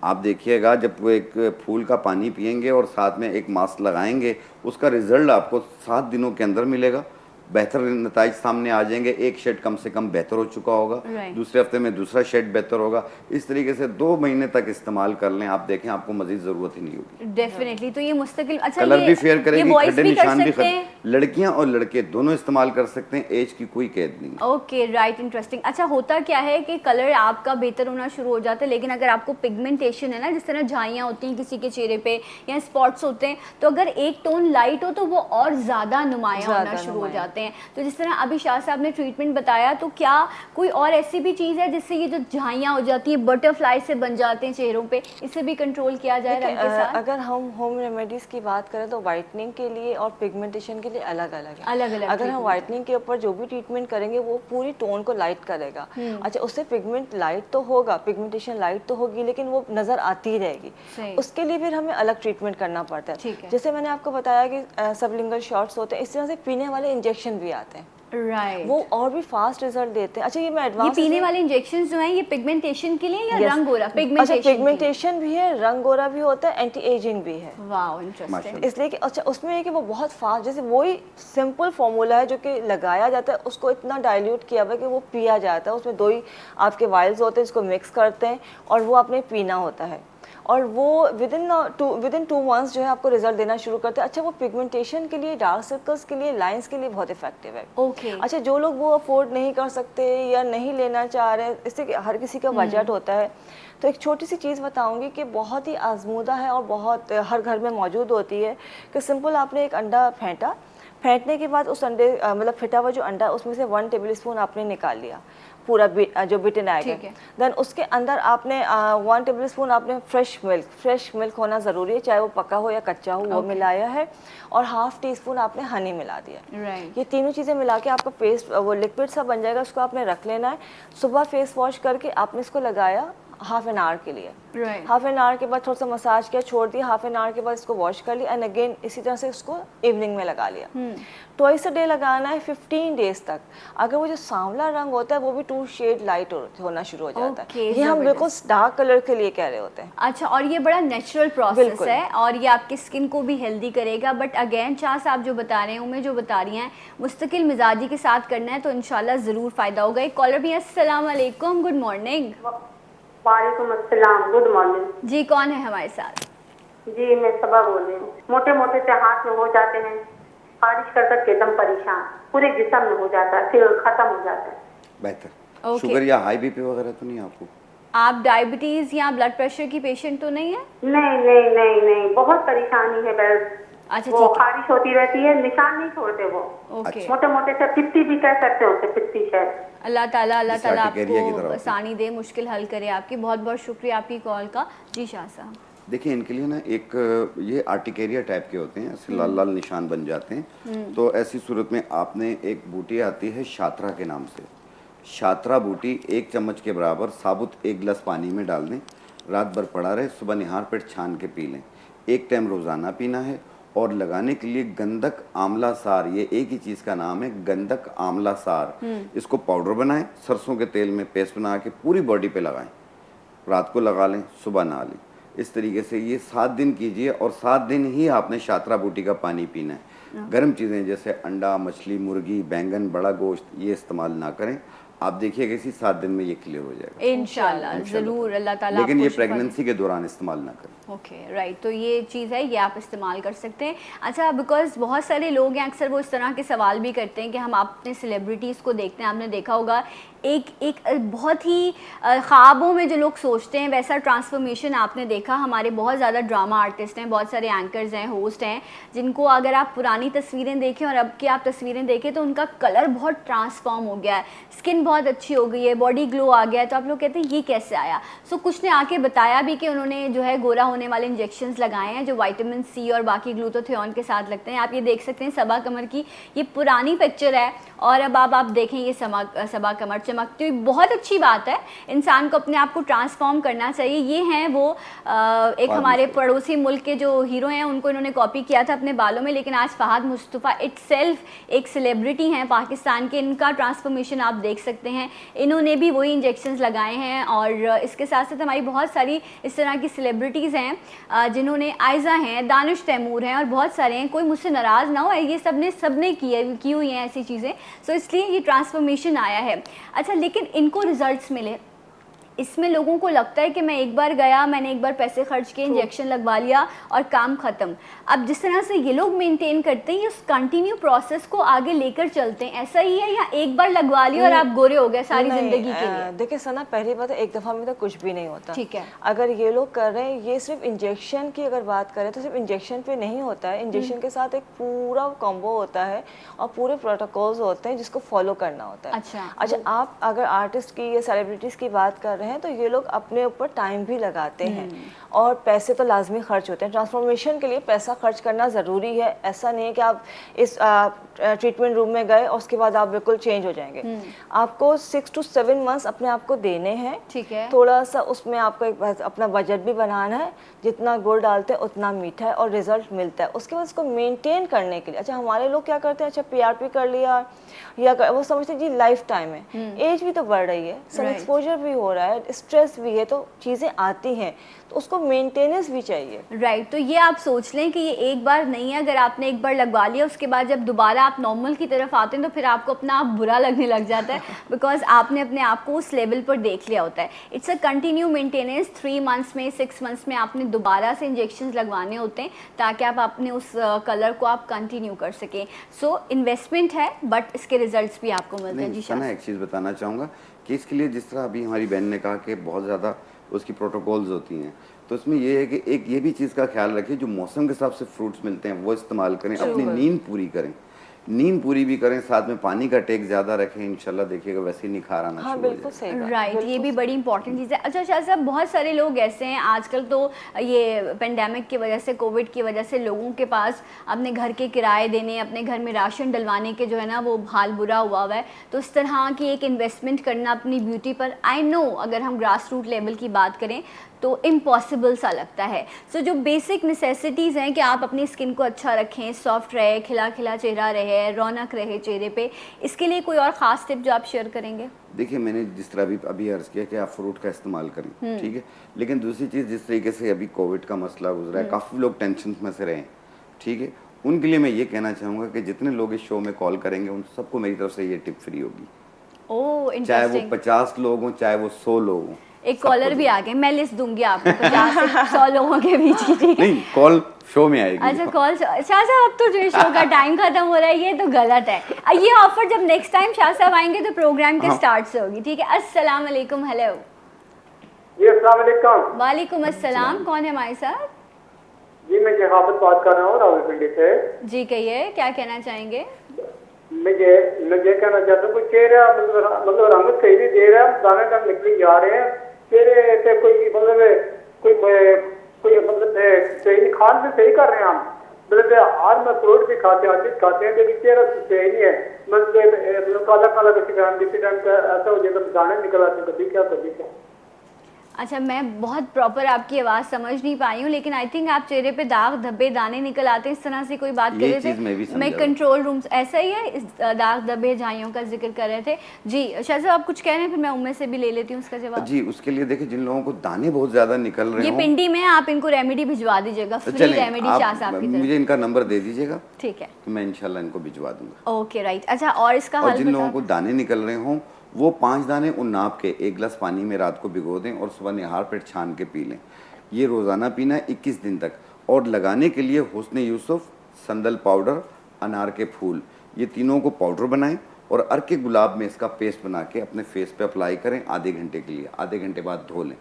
आप देखिएगा, जब वो एक फूल का पानी पिएंगे और साथ में एक मास्क लगाएंगे, उसका रिजल्ट आपको 7 दिनों के अंदर मिलेगा। बेहतर नताइज सामने आ जाएंगे। एक शेड कम से कम बेहतर हो चुका होगा, दूसरे हफ्ते में दूसरा शेड बेहतर होगा। इस तरीके से 2 महीने तक इस्तेमाल कर लें, आप देखें आपको मजीद ज़रूरत ही नहीं होगी। डेफिनेटली। तो ये मुस्तकिल, अच्छा, कलर भी फेयर करेगी, खड्डे निशान भी खत्म। लड़कियां और लड़के दोनों इस्तेमाल कर सकते हैं, एज की कोई कैद नहीं। Okay, right, interesting. अच्छा, होता क्या है कि कलर आपका बेहतर होना शुरू हो जाता है, लेकिन अगर आपको पिगमेंटेशन है ना, जिस तरह झाइयाँ होती हैं किसी के चेहरे पे या स्पॉट्स होते हैं, तो अगर एक टोन लाइट हो तो वो और ज़्यादा नुमायाँ होना शुरू हो जाते हैं। तो जिस तरह अभी शाह साहब ने ट्रीटमेंट बताया, तो क्या कोई और ऐसी भी चीज़ है जिससे ये जो झाइयाँ हो जाती हैं, बटरफ्लाई से बन जाते हैं चेहरों पे, इसे भी कंट्रोल किया जाए रंग के साथ? अगर हम होम रेमेडीज़ की बात करें तो वाइटनिंग के लिए और पिगमेंटेशन के लिए अलग अलग है। अलग-अलग अगर हम वाइटनिंग के ऊपर जो भी ट्रीटमेंट करेंगे वो पूरी टोन को लाइट करेगा। अच्छा, उससे पिगमेंट लाइट तो होगा, पिगमेंटेशन लाइट तो होगी, लेकिन वो नज़र आती रहेगी। उसके लिए फिर हमें अलग ट्रीटमेंट करना पड़ता है। जैसे मैंने आपको बताया कि सबलिंगुअल शॉट्स होते हैं, इस तरह से पीने वाले इंजेक्शन भी आते हैं। राइट। वो और भी फास्ट रिजल्ट देते हैं। अच्छा ये मैं ये एडवांस पीने वाले इंजेक्शंस जो हैं ये पिगमेंटेशन के लिए या Yes. रंग गोरा? अच्छा पिगमेंटेशन। पिगमेंटेशन भी है, रंग गोरा भी होता है, एंटी एजिंग भी है। Wow, interesting. इसलिए कि अच्छा उसमें है कि वो बहुत फास्ट, जैसे वही सिंपल फॉर्मूला है जो कि लगाया जाता है, उसको इतना डाइल्यूट किया हुआ है कि वो पिया जाता है। उसमें 2 ही आपके वाइल्स होते हैं जिसको मिक्स करते हैं और वो आपने पीना होता है, और वो विदिन 2 मंथ्स जो है आपको रिजल्ट देना शुरू करते हैं। अच्छा वो पिगमेंटेशन के लिए, डार्क सर्कल्स के लिए, लाइंस के लिए बहुत इफेक्टिव है। ओके। अच्छा जो लोग वो अफोर्ड नहीं कर सकते या नहीं लेना चाह रहे, इससे हर किसी का बजट होता है, तो एक छोटी सी चीज़ बताऊंगी कि बहुत ही आजमूदा है और बहुत हर घर में मौजूद होती है कि सिंपल आपने एक अंडा फेंटने के बाद उस अंडे मतलब फिटा हुआ जो अंडा उसमें से 1 टेबलस्पून आपने निकाल लिया, पूरा जो बिटन आएगा, देन उसके अंदर आपने 1 टेबलस्पून आपने फ्रेश मिल्क होना ज़रूरी है, चाहे वो पका हो या कच्चा हो, वो मिलाया है, और ½ टीस्पून आपने हनी मिला दिया। राइट। ये तीनों चीज़ें मिला के आपका पेस्ट वो लिक्विड सा बन जाएगा, उसको आपने रख लेना है। सुबह फेस वॉश करके आपने इसको लगाया ½ एन आवर के लिए, राइट। ½ एन आवर के बाद थोड़ा सा मसाज किया, छोड़ दिया, ½ एन आवर के बाद इसको वॉश कर लिया, एंड अगेन इसी तरह से इसको इवनिंग में लगा लिया। ट्वाइस अ डे लगाना है 15 डेज तक। अगर वो जो सांवला रंग होता है वो भी 2 शेड लाइट होना शुरू हो जाता है। ये हम बिल्कुल डार्क कलर के लिए कह रहे होते हैं। अच्छा, और ये बड़ा नेचुरल प्रोसेस है और ये आपकी स्किन को भी हेल्दी करेगा। बट अगेन शाह साहब जो बता रहे हैं, उमें जो बता रही हैं, मुस्तकिल मिजाजी के साथ करना है तो इंशाल्लाह ज़रूर फ़ायदा होगा। एक कॉलर भी है। अस्सलाम वालेकुम, गुड मॉर्निंग। वालेकुम अस्सलाम, गुड मॉर्निंग। जी, कौन है हमारे साथ? जी मैं सबा बोल रही हूँ। मोटे मोटे से हाथ में हो जाते हैं, खारिश कर कर के एकदम परेशान, पूरे जिस्म में हो जाता है, फिर खत्म हो जाता है। बेहतर। शुगर या हाई बीपी वगैरह तो नहीं आपको? आप डायबिटीज या ब्लड प्रेशर की पेशेंट तो नहीं है? नहीं, बहुत परेशानी है बस। अच्छा, वो खारिश होती रहती है, निशान नहीं छोड़ते वो। ओके। मोटे मोटे से पित्ती भी कह सकते हो, पित्ती शायद। अल्लाह ताला अर्टिकेरिया की तरह आपको होती है। आसानी दे, मुश्किल हल करे आपकी। बहुत बहुत शुक्रिया आपकी कॉल का। जी शाह साहब। देखिए इनके लिए ना एक ये आर्टिकेरिया टाइप के होते हैं, ऐसे लाल लाल निशान बन जाते हैं। तो ऐसी सूरत में आपने एक बूटी आती है शात्रा के नाम से, शात्रा बूटी 1 चम्मच के बराबर साबुत 1 गिलास पानी में डाल दें, रात भर पड़ा रहे, सुबह निहार पेट छान के पी लें। 1 टाइम रोज़ाना पीना है। और लगाने के लिए गंधक आंवला सार, ये एक ही चीज़ का नाम है, गंधक आंवला सार। इसको पाउडर बनाएं, सरसों के तेल में पेस्ट बना के पूरी बॉडी पे लगाएं, रात को लगा लें, सुबह नहा लें। इस तरीके से ये 7 दिन कीजिए और 7 दिन ही आपने शात्रा बूटी का पानी पीना है। गर्म चीज़ें जैसे अंडा, मछली, मुर्गी, बैंगन, बड़ा गोश्त ये इस्तेमाल ना करें। आप देखिएगा इसी 7 दिन में ये क्लियर हो जाएगा इंशाल्लाह। ज़रूर, अल्लाह ताला लेकिन ये आपको शिफा दे। प्रेगनेंसी के दौरान इस्तेमाल ना करें। Okay, right. तो ये चीज़ है, ये आप इस्तेमाल कर सकते हैं। अच्छा, बिकॉज बहुत सारे लोग हैं, अक्सर वो इस तरह के सवाल भी करते हैं कि हम अपने सेलिब्रिटीज़ को देखते हैं, आपने देखा होगा एक बहुत ही ख्वाबों में जो लोग सोचते हैं वैसा ट्रांसफॉर्मेशन आपने देखा। हमारे बहुत ज़्यादा ड्रामा आर्टिस्ट हैं, बहुत सारे एंकर्स हैं, होस्ट हैं, जिनको अगर आप पुरानी तस्वीरें देखें और अब की आप तस्वीरें देखें तो उनका कलर बहुत ट्रांसफॉर्म हो गया है, स्किन बहुत अच्छी हो गई है, बॉडी ग्लो आ गया है। तो आप लोग कहते हैं ये कैसे आया? सो कुछ ने आके बताया भी कि उन्होंने जो है गोरा होने वाले इंजेक्शंस लगाए हैं जो विटामिन सी और बाकी ग्लूटाथियोन के साथ लगते हैं। आप ये देख सकते हैं सबा कमर की ये पुरानी पिक्चर है और अब आप देखें ये सबा कमर चमकती हुई। बहुत अच्छी बात है, इंसान को अपने आप को ट्रांसफॉर्म करना चाहिए। ये हैं वो एक हमारे पड़ोसी मुल्क के जो हीरो हैं, उनको इन्होंने कॉपी किया था अपने बालों में, लेकिन आज फहद मुस्तफ़ा इटसेल्फ एक सेलिब्रिटी हैं पाकिस्तान के। इनका ट्रांसफॉर्मेशन आप देख सकते हैं, इन्होंने भी वही इंजेक्शंस लगाए हैं। और इसके साथ साथ हमारी बहुत सारी इस तरह की सेलिब्रिटीज़ हैं जिन्होंने, आयज़ा हैं, दानिश तैमूर हैं और बहुत सारे हैं। कोई मुझसे नाराज़ ना हो, ये सबने की हुई हैं ऐसी चीज़ें। सो इसलिए ये ट्रांसफॉर्मेशन आया है। अच्छा, लेकिन इनको रिजल्ट्स मिले, इसमें लोगों को लगता है कि मैं एक बार गया, मैंने एक बार पैसे खर्च किए, इंजेक्शन लगवा लिया और काम ख़त्म। अब जिस तरह से ये लोग मेंटेन करते हैं, ये उस कंटिन्यू प्रोसेस को आगे लेकर चलते हैं, ऐसा ही है या एक बार लगवा लिया और आप गोरे हो गए सारी ज़िंदगी के लिए? देखिए सना, पहली बात है एक दफ़ा में तो कुछ भी नहीं होता। ठीक है। अगर ये लोग कर रहे हैं, ये सिर्फ इंजेक्शन की अगर बात करें तो सिर्फ इंजेक्शन पे नहीं होता है। इंजेक्शन के साथ एक पूरा कॉम्बो होता है और पूरे प्रोटोकॉल्स होते हैं जिसको फॉलो करना होता है। अच्छा, आप अगर आर्टिस्ट की या सेलिब्रिटीज़ की बात कर रहे हैं तो ये लोग अपने ऊपर टाइम भी लगाते हैं और पैसे तो लाजमी खर्च होते हैं। ट्रांसफॉर्मेशन के लिए पैसा खर्च करना ज़रूरी है। ऐसा नहीं है कि आप इस ट्रीटमेंट रूम में गए और उसके बाद आप बिल्कुल चेंज हो जाएंगे। आपको 6 to 7 मंथ्स अपने आप को देने हैं। ठीक है। थोड़ा सा उसमें आपको एक अपना बजट भी बनाना है, जितना गुड़ डालते हैं उतना मीठा है और रिजल्ट मिलता है। उसके बाद उसको मेंटेन करने के लिए, अच्छा हमारे लोग क्या करते हैं, अच्छा पीआरपी कर लिया वो समझते हैं जी लाइफ टाइम है। एज भी तो बढ़ रही है, सन एक्सपोजर भी हो रहा है, स्ट्रेस भी है, तो चीज़ें आती हैं, तो उसको मेंटेनेंस भी चाहिए। राइट तो ये आप सोच लें कि ये एक बार नहीं है, अगर आपने एक बार लगवा लिया उसके बाद जब दोबारा आप नॉर्मल की तरफ आते हैं तो फिर आपको अपना आप बुरा लगने लग जाता है बिकॉज आपने अपने आप को उस लेवल पर देख लिया होता है। It's a continue maintenance. 3 months में 6 मंथ्स में आपने दोबारा से इंजेक्शन लगवाने होते हैं ताकि आप अपने उस कलर को आप कंटिन्यू कर सकें। सो इन्वेस्टमेंट है बट इसके रिजल्ट्स भी आपको मिलते हैं। जी सना, एक चीज़ बताना चाहूँगा कि इसके लिए जिस तरह अभी हमारी बहन ने कहा कि बहुत ज़्यादा उसकी प्रोटोकॉल्स होती हैं, तो इसमें ये है कि एक ये भी चीज़ का ख्याल रखें, जो मौसम के हिसाब से फ्रूट्स मिलते हैं वो इस्तेमाल करें, अपनी नींद पूरी करें, नींद पूरी भी करें, साथ में पानी का टेक ज़्यादा रखें, इंशाल्लाह देखिएगा वैसे ही निखार आना शुरू हो बिल्कुल सही बात। राइट ये भी बड़ी इंपॉर्टेंट चीज़ है। अच्छा शाह साहब, बहुत सारे लोग ऐसे हैं आजकल, तो ये पेंडेमिक की वजह से, कोविड की वजह से लोगों के पास अपने घर के किराए देने, अपने घर में राशन डलवाने के जो है ना वो हाल बुरा हुआ है, तो इस तरह की एक इन्वेस्टमेंट करना अपनी ब्यूटी पर, आई नो अगर हम ग्रास रूट लेवल की बात करें तो इम्पॉसिबल सा लगता है। सो जो बेसिक नेसेसिटीज़ हैं कि आप अपनी स्किन को अच्छा रखें, सॉफ्ट रहे, खिला खिला चेहरा रहे, रौनक रहे चेहरे पे, इसके लिए कोई और ख़ास टिप जो आप शेयर करेंगे? देखिए, मैंने जिस तरह अभी अर्ज़ किया कि आप फ्रूट का इस्तेमाल करें, ठीक है, लेकिन दूसरी चीज़, जिस तरीके से अभी कोविड का मसला गुजरा है, काफ़ी लोग टेंशन में से रहे हैं, ठीक है, उनके लिए मैं ये कहना चाहूँगा कि जितने लोग इस शो में कॉल करेंगे उन सबको मेरी तरफ से ये टिप फ्री होगी। ओह, चाहे वो 50 लोग हों, चाहे वो 100 लोग हों। एक कॉलर भी आ गए, मैं लिस्ट दूंगी आपको 50 से 100 लोगों के बीच की, ठीक है? नहीं, कॉल शो में आएगी। अच्छा कॉल, शाह साहब अब तो जो शो का टाइम खत्म हो रहा है, ये तो गलत है। ये ऑफर जब नेक्स्ट टाइम शाह साहब आएंगे तो प्रोग्राम के स्टार्ट से होगी, ठीक है? अस्सलाम वालेकुम। हेलो जी अस्सलाम वालेकुम। वालेकुम अस्सलाम। कौन है हमारे साथ? जी मैं जहाबत बात कर रहा हूँ रावलपिंडी से। जी कहिए, क्या कहना चाहेंगे? मैं ये कहना चाहता हूँ, कोई चेहरा मतलब रंग सही नहीं दे रहा, दाने दाने निकली जा रहे हैं चेहरे से, कोई मतलब सही नहीं, खान भी सही कर रहे हैं हम, मतलब आज मैं फ्रूट भी खाते हैं लेकिन चेहरा सही नहीं है, मतलब काला काला किसी टाइम ऐसा हो जाता है, दाने निकल आते हैं कभी क्या। अच्छा, मैं बहुत प्रॉपर आपकी आवाज़ समझ नहीं पाई हूँ, लेकिन आई थिंक आप चेहरे पे दाग धब्बे दाने निकल आते हैं, इस तरह से कोई बात कर रहे थे। मैं कंट्रोल रूम, ऐसा ही है, इस दाग धब्बे झाइयों का जिक्र कर रहे थे। जी शाह साहब, आप कुछ कह रहे हैं, फिर मैं उम्मे से भी ले लेती हूँ उसका जवाब। जी, उसके लिए देखिए, जिन लोगों को दाने बहुत ज़्यादा निकल रहे हैं, ये पिंडी में, आप इनको रेमेडी भिजवा दीजिएगा, फ्री रेमेडी शाह साहब की तरफ। मुझे इनका नंबर दे दीजिएगा, ठीक है, तो मैं इंशाल्लाह इनको भिजवा दूंगा। Okay right. अच्छा, और इसका हल? जिन लोगों को दाने निकल रहे हों, वो 5 दाने उन नाप के 1 गिलास पानी में रात को भिगो दें और सुबह निहार पेट छान के पी लें। ये रोज़ाना पीना है 21 दिन तक। और लगाने के लिए हुस्न यूसुफ, संदल पाउडर, अनार के फूल, ये तीनों को पाउडर बनाएं और अर्के गुलाब में इसका पेस्ट बना के अपने फेस पे अप्लाई करें आधे घंटे के लिए। आधे घंटे बाद धो लें।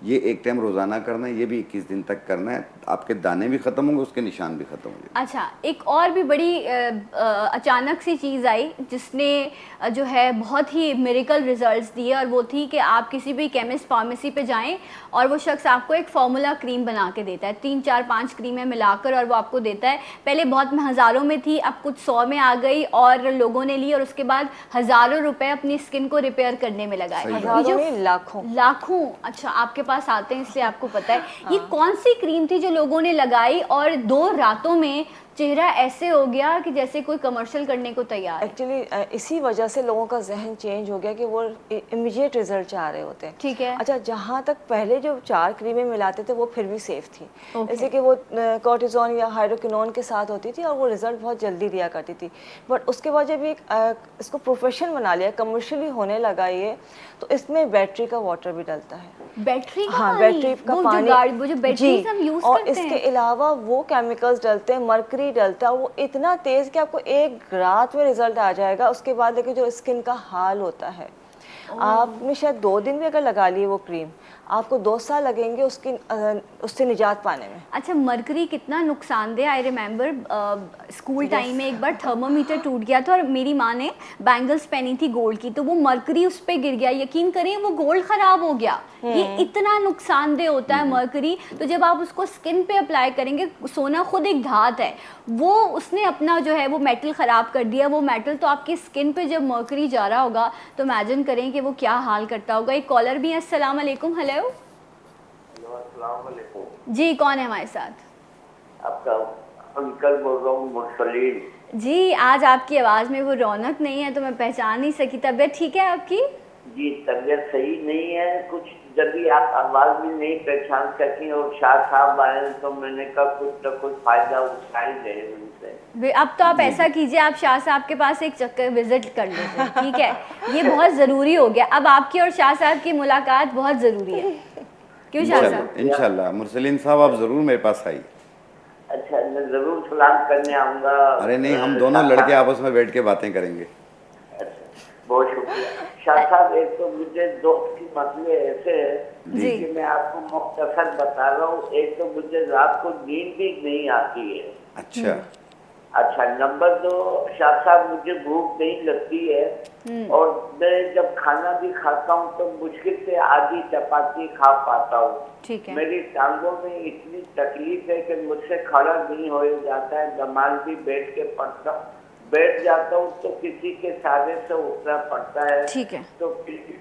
ये एक टाइम रोज़ाना करना है, ये भी 21 दिन तक करना है। आपके दाने भी ख़त्म होंगे, उसके निशान भी ख़त्म होंगे। अच्छा, एक और भी बड़ी अचानक सी चीज़ आई जिसने जो है बहुत ही मिरेकल रिजल्ट्स दिए, और वो थी कि आप किसी भी केमिस्ट फार्मेसी पे जाएं और वो शख्स आपको एक फार्मूला क्रीम बना के देता है, 3 4 5 क्रीमें मिलाकर, और वो आपको देता है। पहले बहुत हज़ारों में थी, अब कुछ 100 में आ गई, और लोगों ने ली और उसके बाद हज़ारों रुपए अपनी स्किन को रिपेयर करने में लगाए। लाखों। अच्छा, आपके पास आते हैं इसलिए आपको पता है। ये कौन सी क्रीम थी जो लोगों ने लगाई और 2 रातों में चेहरा ऐसे हो गया कि जैसे कोई कमर्शियल करने को तैयार है? एक्चुअली इसी वजह से लोगों का जहन चेंज हो गया कि वो इमीडिएट रिजल्ट चाह रहे होते हैं। ठीक है। अच्छा, जहाँ तक पहले जो 4 क्रीमें मिलाते थे वो फिर भी सेफ थी, जैसे कि वो कॉर्टिजोन या हाइड्रोक्विनोन के साथ होती थी और वो रिजल्ट बहुत जल्दी दिया करती थी। बट उसके बाद जब इसको प्रोफेशन बना लिया, कमर्शियली होने लगा ये, तो इसमें बैटरी का वाटर भी डलता है। बैटरी का? हाँ, बैटरी का पानी, वो जो बैटरीज हम यूज और करते हैं। इसके अलावा वो केमिकल्स डलते हैं, मरकरी डलता है, वो इतना तेज कि आपको एक रात में रिजल्ट आ जाएगा। उसके बाद देखिए जो स्किन का हाल होता है, आपने शायद 2 दिन भी अगर लगा लिए वो क्रीम, आपको 2 साल लगेंगे उससे निजात पाने में। अच्छा, मरकरी कितना नुकसानदेह। आई रिमेंबर स्कूल टाइम में एक बार थर्मोमीटर टूट गया था और मेरी माँ ने बैंगल्स पहनी थी गोल्ड की, तो वो मरकरी उस पर गिर गया, यकीन करें वो गोल्ड खराब हो गया। ये इतना नुकसानदेह होता है मरकरी। तो जब आप उसको स्किन पे अप्लाई करेंगे, सोना खुद एक धात है, वो उसने अपना जो है वो मेटल ख़राब कर दिया। वो मेटल तो आपकी स्किन पे जब मरकरी जा रहा होगा तो इमेजिन करें कि वो क्या हाल करता होगा। एक कॉलर भी है। अस्सलाम वालेकुम। हेलो अस्सलाम वालेकुम। जी, कौन है हमारे साथ? आपका अंकल बोल रहा हूँ, मुरसलीन। जी, आज आपकी आवाज़ में वो रौनक नहीं है तो मैं पहचान नहीं सकी। तबीयत ठीक है आपकी? जी, तबीयत सही नहीं है कुछ, जब भी आप आवाज़ भी नहीं पहचान सकी और शाह साहब आए तो मैंने कहा कुछ न कुछ फ़ायदा उठा ही गए उनसे। अब तो आप ऐसा कीजिए, आप शाह साहब के पास एक चक्कर विजिट कर लीजिए, ठीक है? ये बहुत ज़रूरी हो गया। अब आपकी और शाह साहब की मुलाकात बहुत ज़रूरी है। क्यों शाह साहब? इंशाल्लाह मुरसलीन साहब आप ज़रूर मेरे पास आइए। अच्छा, मैं ज़रूर सलाम करने आऊँगा। अरे नहीं, हम दोनों लड़के आपस में बैठ के बातें करेंगे। बहुत शुक्रिया शाह साहब। एक तो मुझे दोस्त की मसले ऐसे है जी। कि मैं आपको मुख्तसर बता रहा हूँ। एक तो मुझे रात को नींद भी नहीं आती है। अच्छा। अच्छा, नंबर 2 शाह साहब, मुझे भूख नहीं लगती है और मैं जब खाना भी खाता हूँ तो मुश्किल से आधी चपाती खा पाता हूँ। ठीक है। मेरी टांगों में इतनी तकलीफ है कि मुझसे खड़ा नहीं हो जाता है। नमाज भी बैठ के पढ़ता, बैठ जाता हूँ तो किसी के सहारे से उठना पड़ता है। ठीक है। तो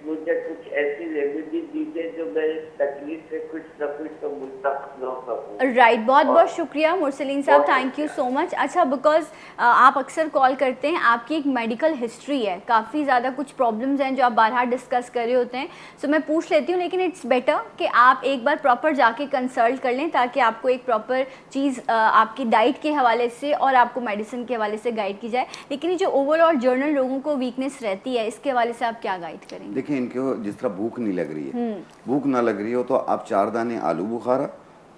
मुझे कुछ ऐसी रेमेडी दीजिए जो मैं इस तकलीफ से कुछ न कुछ तो मुस्तफ़ हो सकूँ। राइट, बहुत बहुत शुक्रिया मुरसलीन साहब, बहुत थैंक यू सो मच। अच्छा, बिकॉज आप अक्सर कॉल करते हैं, आपकी एक मेडिकल हिस्ट्री है, काफ़ी ज़्यादा कुछ प्रॉब्लम्स हैं जो आप बारहा डिस्कस कर रहे होते हैं, सो मैं पूछ लेती हूँ, लेकिन इट्स बेटर कि आप एक बार प्रॉपर जाके कंसल्ट कर लें ताकि आपको एक प्रॉपर चीज़ आपकी डाइट के हवाले से और आपको मेडिसिन के हवाले से गाइड की जाए। लेकिन ये जो ओवरऑल जर्नल लोगों को वीकनेस रहती है, इसके हवाले से आप क्या गाइड करेंगे? देखिए, इनको जिस तरह भूख नहीं लग रही है, भूख ना लग रही हो तो आप 4 दाने आलू बुखारा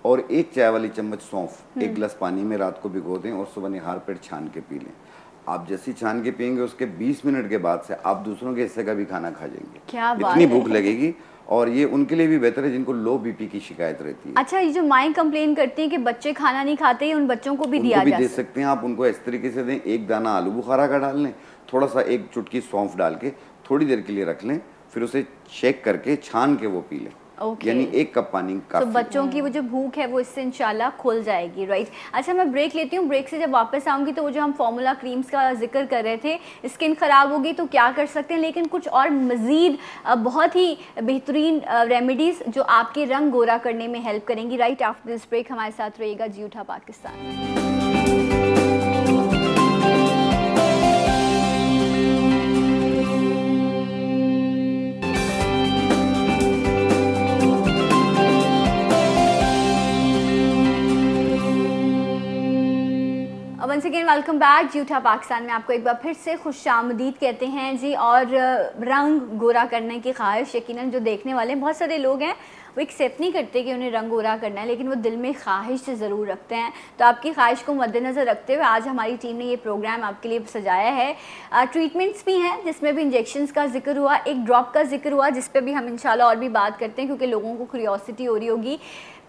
और 1 चाय वाली चम्मच सौंफ 1 गिलास पानी में रात को भिगो दें और सुबह निहार पेट छान के पी लें। आप जैसी छान के पियेंगे उसके 20 मिनट के बाद से आप दूसरों के हिस्से का भी खाना खा जाएंगे। क्या बात इतनी है। भूख लगेगी। और ये उनके लिए भी बेहतर है जिनको लो बीपी की शिकायत रहती है। अच्छा, ये जो माएँ कंप्लेन करती हैं कि बच्चे खाना नहीं खाते हैं, उन बच्चों को भी उनको दिया भी जा दे सकता सकते हैं आप। उनको इस तरीके से दें, 1 दाना आलू बुखारा का डाल लें, थोड़ा सा 1 चुटकी सौंफ डाल के थोड़ी देर के लिए रख लें, फिर उसे शेक करके छान के वो पी लें। ओके। यानी 1 कप पानी तो काफी है। बच्चों की वो जो भूख है वो इससे इंशाल्लाह खुल जाएगी। राइट। अच्छा, मैं ब्रेक लेती हूँ, ब्रेक से जब वापस आऊँगी तो वो जो हम फॉर्मूला क्रीम्स का जिक्र कर रहे थे, स्किन ख़राब होगी तो क्या कर सकते हैं, लेकिन कुछ और मज़ीद बहुत ही बेहतरीन रेमेडीज़ जो आपके रंग गोरा करने में हेल्प करेंगी। राइट आफ्टर दिस ब्रेक हमारे साथ रहिएगा जी उठा Pakistan. Once again welcome back जी उठा पाकिस्तान में। आपको एक बार फिर से खुशामदीद कहते हैं जी। और रंग गोरा करने की ख्वाहिश यकीनन जो देखने वाले बहुत सारे लोग हैं वो एक्सेप्ट नहीं करते कि उन्हें रंग गोरा करना है, लेकिन वो दिल में ख्वाहिश ज़रूर रखते हैं। तो आपकी ख्वाहिश को मद्देनज़र रखते हुए आज हमारी टीम ने ये प्रोग्राम आपके लिए सजाया है। ट्रीटमेंट्स भी हैं जिसमें भी इंजेक्शंस का जिक्र हुआ, एक ड्रॉप का जिक्र हुआ जिस पर भी हम इंशाल्लाह और भी बात करते हैं क्योंकि लोगों को क्यूरियोसिटी हो रही होगी।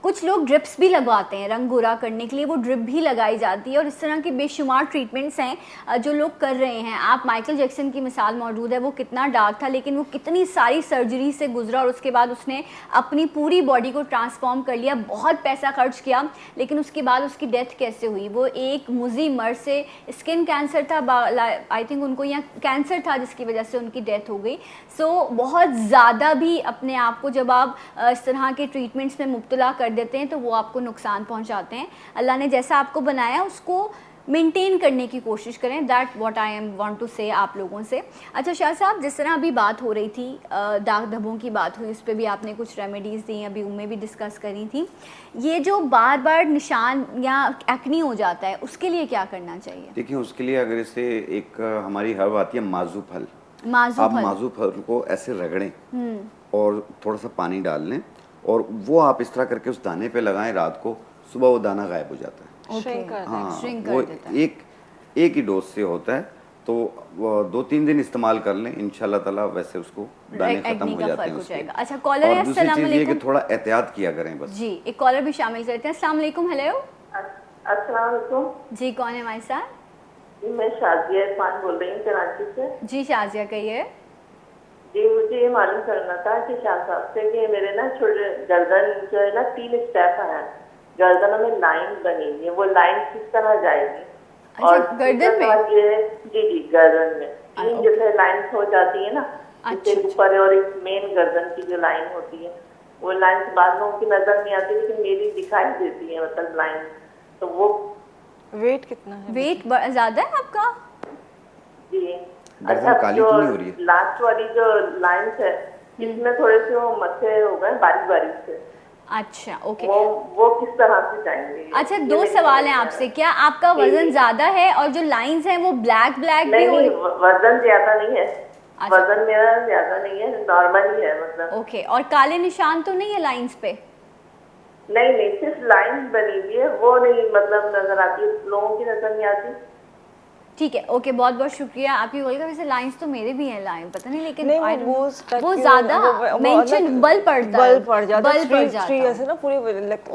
कुछ लोग ड्रिप्स भी लगवाते हैं रंग गोरा करने के लिए, वो ड्रिप भी लगाई जाती है और इस तरह के बेशुमार ट्रीटमेंट्स हैं जो लोग कर रहे हैं। आप माइकल जैक्सन की मिसाल मौजूद है, वो कितना डार्क था लेकिन वो कितनी सारी सर्जरी से गुजरा और उसके बाद उसने अपनी पूरी बॉडी को ट्रांसफॉर्म कर लिया, बहुत पैसा खर्च किया, लेकिन उसके बाद उसकी डेथ कैसे हुई? वो एक मुजी मर्ज से, स्किन कैंसर था आई थिंक उनको, या कैंसर था जिसकी वजह से उनकी डेथ हो गई। सो बहुत ज़्यादा भी अपने आप को जब आप इस तरह के ट्रीटमेंट्स में मुब्तला कर देते हैं तो वो आपको नुकसान पहुंचाते हैं। अल्लाह ने जैसा आपको बनाया उसको मेंटेन करने की कोशिश करें, that what I am want to say आप लोगों से। अच्छा शाह साहब, जिस तरह अभी बात हो रही थी, दाग धब्बों की बात हुई, उस पर भी आपने कुछ रेमेडीज़ दी, अभी उनमें भी डिस्कस करी थी। ये जो बार बार निशान या एक्नी हो जाता है उसके लिए क्या करना चाहिए? देखिए, उसके लिए अगर इसे एक हमारी हर्ब आती है माजू फल, माजू आप फल। माजू फल को ऐसे रगड़ें और थोड़ा सा पानी डाल लें और वो आप इस तरह करके उस दाने पे लगाएं रात को, सुबह वो दाना गायब हो जाता है। Shrink कर दें। हाँ, Shrink वो कर देता है। एक ही डोज से होता है तो 2-3 दिन इस्तेमाल कर लें, इंशाल्लाह ताला वैसे उसको दाने खत्म एक्ने हो का जाते फर्क हैं हो उसके। जाएगा। अच्छा, कॉलर और है, दूसरी अस्सलाम चीज़ ये कि वालेकुम। थोड़ा एहतियात किया करें बस। जी, एक कॉलर भी शामिल करते हैं। अस्सलाम वालेकुम। हेलो अस्सलाम वालेकुम जी, कौन है हमारे साथ? मैं शाजिया इरफान बोल रही हूँ कराची से। जी शाजिया, कहिए। जी मुझे ये मालूम करना था कि शाह साहब से कि मेरे ना छोटे गर्दन जो है ना 3 स्टेप हैं, गर्दनों में लाइन बनी हुई है, वो लाइन किस तरह जाएगी? अच्छा, और गर्दन दूसरा में? सवाल ये है, जी गर्दन में 3 ओके। जैसे लाइन हो जाती है ना, अच्छा, जिससे ऊपर और एक मेन गर्दन की जो लाइन होती है, वो लाइन बाद लोगों की नजर नहीं आती लेकिन मेरी दिखाई देती है, मतलब लाइन। तो वो वेट कितना है? वेट ज़्यादा है आपका? जी गर्दन काली जो तो नहीं हो रही है? लास्ट वाली जो लाइंस है इसमें थोड़े से वो मथे हो गए बारीक बारीक से, अच्छा, ओके। वो किस तरह से जाएंगे? अच्छा, ये 2 मेरी सवाल हैं समझ में आपसे। आ क्या आपका जी, वजन जी। ज़्यादा है और जो लाइंस हैं वो ब्लैक ब्लैक रहा है। भी नहीं हो? वजन ज्यादा नहीं है, अच्छा। वजन मेरा ज्यादा नहीं है, नॉर्मल ही है मतलब। ओके, और काले निशान तो नहीं है लाइंस पे? नहीं सिर्फ लाइन बनी हुई है, वो नहीं मतलब नजर आती, लोगों की नजर नहीं आती। ठीक है, ओके, बहुत बहुत शुक्रिया आपकी कॉल का। वैसे लाइंस तो मेरे भी हैं, लाइन पता नहीं, लेकिन नहीं, I don't वो know, वो ज़्यादा मेंशन बल पड़ता है, बल पड़ जाता है, बल पड़ जाता थ्री है। ऐसे ना पूरे वो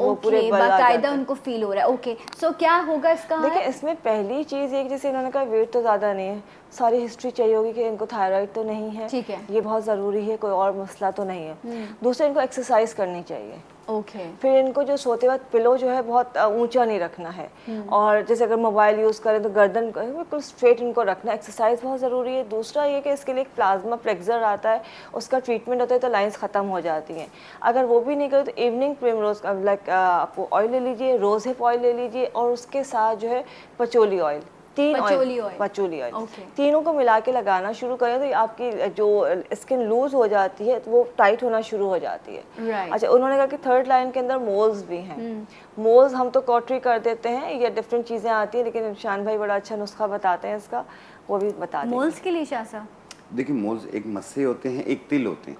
ओके, पूरे बल आ बाकायदा जाते हैं। उनको फील हो रहा है। ओके, सो क्या होगा इसका देखिए हल? इसमें पहली चीज़ ये कि जैसे इन्होंने कहा वेट तो ज़्यादा नहीं है, सारी हिस्ट्री चाहिए होगी कि इनको थायराइड तो नहीं है, ठीक है। ये बहुत ज़रूरी है, कोई और मसला तो नहीं है। दूसरा, इनको एक्सरसाइज करनी चाहिए। ओके, फिर इनको जो सोते वक्त पिलो जो है बहुत ऊंचा नहीं रखना है, और जैसे अगर मोबाइल यूज़ करें तो गर्दन को बिल्कुल स्ट्रेट इनको रखना है। एक्सरसाइज बहुत ज़रूरी है। दूसरा ये कि इसके लिए एक प्लाज्मा फ्लेक्सर आता है, उसका ट्रीटमेंट होता है तो लाइंस ख़त्म हो जाती हैं। अगर वो भी नहीं करें तो इवनिंग प्रिमरोज का लाइक आपको ऑयल ले लीजिए, रोज़ हिप ऑयल ले लीजिए, और उसके साथ जो है patchouli oil, patchouli oil. Patchouli oil, okay. तीनों को मिला के लगाना शुरू करें तो आपकी जो स्किन लूज हो जाती है तो वो टाइट होना शुरू हो जाती है। Right. अच्छा, उन्होंने कहा कि थर्ड लाइन के अंदर मोल्स भी हैं। मोल्स हम तो कॉटरी कर देते हैं, ये डिफरेंट चीज़ें आती हैं, लेकिन शान भाई बड़ा अच्छा नुस्खा बताते हैं इसका, वो भी बता देंगे। मोल्स के लिए शाह साहब? देखिए मोल्स एक मस्से होते हैं, एक तिल होते हैं।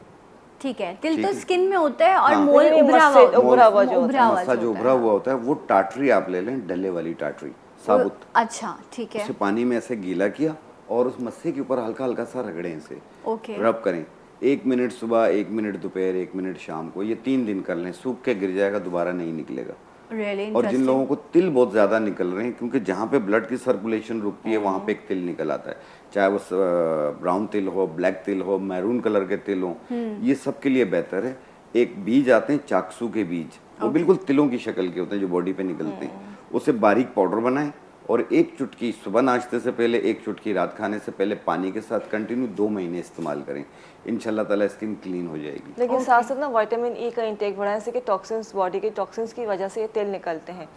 ठीक है, तिल ठीक तो है। स्किन में होता है और हाँ। मोल लेकिन ये उभरा मस्से- हुआ उभरा हुआ जो उभरा हुआ मस्सा जो होता उभरा है। हुआ होता है वो टाटरी आप ले लें, डले वाली टाटरी साबुत। अच्छा, ठीक है, उसे पानी में ऐसे गीला किया और उस मस्से के ऊपर हल्का हल्का सा रगड़ें इसे, ओके, रब करें। 1 मिनट सुबह, 1 मिनट दोपहर, 1 मिनट शाम को, ये 3 दिन कर लें। सूख के गिर जाएगा, दोबारा नहीं निकलेगा। रियली और जिन लोगों को तिल बहुत ज़्यादा निकल रहे हैं, क्योंकि जहाँ पे ब्लड की सर्कुलेशन रुकती है वहाँ पे एक तिल निकल आता है, चाहे वो ब्राउन तिल हो, ब्लैक तिल हो, मैरून कलर के तिल हो, ये सब के लिए बेहतर है। एक बीज आते हैं चाकसू के बीज, वो बिल्कुल तिलों की शक्ल के होते हैं जो बॉडी पे निकलते हैं। उसे बारीक पाउडर बनाएं और 1 चुटकी सुबह नाश्ते से पहले, 1 चुटकी रात खाने से पहले पानी के साथ कंटिन्यू 2 महीने इस्तेमाल करें। इंशाल्लाह ताला स्किन क्लीन हो जाएगी। लेकिन साथ साथ ना विटामिन ई का इंटेक बढ़ाएं, जैसे कि टॉक्सिन्स, बॉडी के टॉक्सिन्स की वजह से ये तेल निकलते हैं,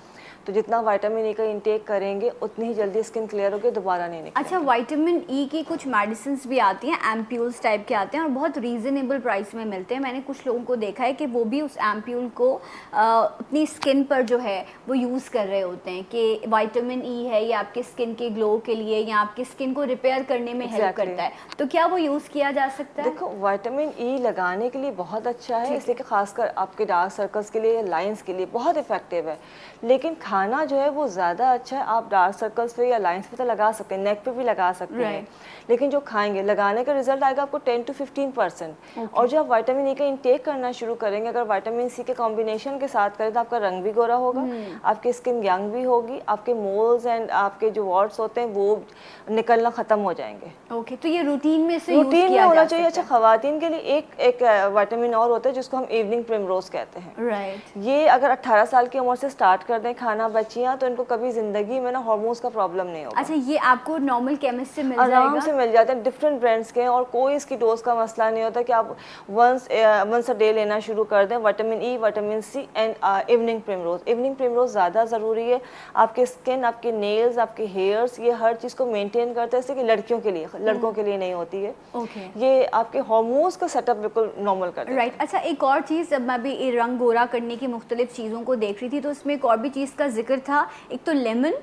तो जितना विटामिन ई का इंटेक करेंगे उतनी ही जल्दी स्किन क्लियर होगी, दोबारा नहीं निकलेगी। अच्छा, विटामिन ई की कुछ मेडिसिन भी आती हैं, एम्प्यूल्स टाइप के आते हैं और बहुत रीज़नेबल प्राइस में मिलते हैं। मैंने कुछ लोगों को देखा है कि वो भी उस एम्प्यूल को अपनी स्किन पर जो है वो यूज़ कर रहे होते हैं कि विटामिन ई है, ये आपके स्किन के ग्लो के लिए या आपकी स्किन को रिपेयर करने में हेल्प Exactly. करता है। तो क्या वो यूज़ किया जा सकता है? देखो, विटामिन ई लगाने के लिए बहुत अच्छा है, इसलिए कि खासकर आपके डार्क सर्कल्स के लिए, लाइंस के लिए बहुत इफेक्टिव है। लेकिन खाना जो है वो ज़्यादा अच्छा है। आप डार्क सर्कल्स पे या लाइंस पे तो लगा सकते हैं, नेक पे भी लगा सकते हैं, लेकिन जो खाएंगे, लगाने का रिजल्ट आएगा आपको 10 to 15%। और जब आप विटामिन ई का इंटेक करना शुरू करेंगे, अगर विटामिन सी के कॉम्बिनेशन के साथ करें तो आपका रंग भी गोरा होगा, आपकी स्किन यंग भी होगी, आपके मोल्स एंड आपके जो वॉट्स होते हैं वो निकलना ख़त्म हो जाएंगे। ओके, तो ये रूटीन में से यूज़ रूटीन में किया होना जा चाहिए। अच्छा, सकता खवातीन के लिए एक विटामिन और होता है जिसको हम इवनिंग प्रिमरोज कहते हैं। है। राइट, ये अगर 18 साल की उम्र से स्टार्ट कर दें खाना बच्चियां, तो इनको कभी जिंदगी में ना हार्मोन्स का प्रॉब्लम नहीं होगा। अच्छा, ये आपको नॉर्मल केमिस्ट से मिल आराम जाएगा? से मिल जाते हैं, डिफरेंट ब्रांड्स के हैं, और कोई इसकी डोज का मसला नहीं होता कि आप वंस अ डे लेना शुरू कर दें। Vitamin E, vitamin C and evening primrose. Evening primrose ज़्यादा ज़रूरी है। आपके स्किन, आपके नेल्स, आपके हेयर्स, ये हर चीज़ को मेंटेन करते हैं, जैसे कि लड़कियों के लिए, लड़कों के लिए नहीं होती है। ओके, ये आपके हार्मोन्स का सेटअप बिल्कुल नॉर्मल कर देता है। राइट। अच्छा, एक और चीज़, जब मैं भी ये रंग गोरा करने की मुख्तलिफ चीज़ों को देख रही थी तो इसमें एक और भी चीज़ का जिक्र था। एक तो लेमन,